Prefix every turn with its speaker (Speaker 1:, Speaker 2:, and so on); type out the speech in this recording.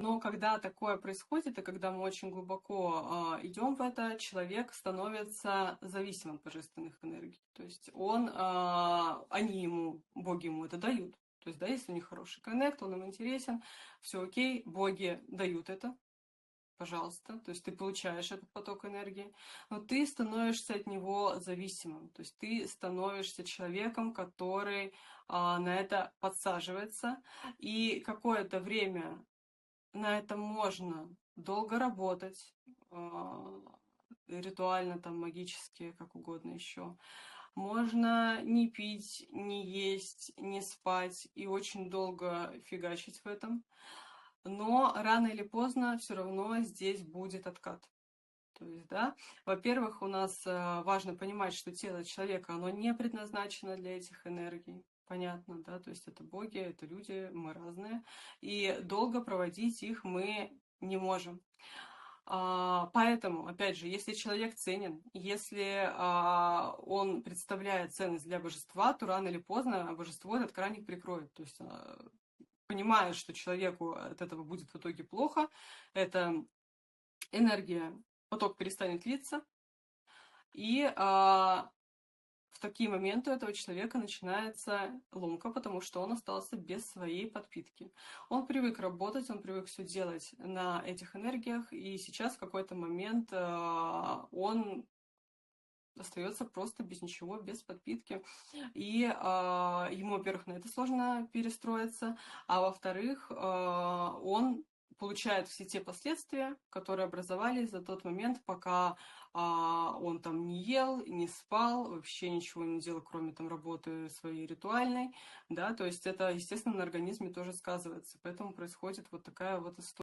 Speaker 1: Но когда такое происходит, и когда мы очень глубоко идем в это, человек становится зависимым от божественных энергий. То есть они ему, боги ему это дают. То есть, да, если у них хороший коннект, он им интересен, все окей, боги дают это, пожалуйста. То есть ты получаешь этот поток энергии, но ты становишься от него зависимым. То есть ты становишься человеком, который на это подсаживается, и какое-то время на этом можно долго работать, ритуально, там, магически, как угодно еще. Можно не пить, не есть, не спать и очень долго фигачить в этом. Но рано или поздно все равно здесь будет откат. То есть, да, во-первых, у нас важно понимать, что тело человека, оно не предназначено для этих энергий. Понятно, да, то есть это боги, это люди, мы разные. И долго проводить их мы не можем. Поэтому, опять же, если человек ценен, если он представляет ценность для божества, то рано или поздно божество этот краник прикроет. То есть, понимая, что человеку от этого будет в итоге плохо, эта энергия, поток перестанет литься, и в такие моменты у этого человека начинается ломка, потому что он остался без своей подпитки. Он привык работать, он привык все делать на этих энергиях, и сейчас в какой-то момент он остается просто без ничего, без подпитки. И ему, во-первых, на это сложно перестроиться, а во-вторых, он получает все те последствия, которые образовались за тот момент, пока он там не ел, не спал, вообще ничего не делал, кроме там работы своей ритуальной, да, то есть это, естественно, на организме тоже сказывается, поэтому происходит вот такая вот история.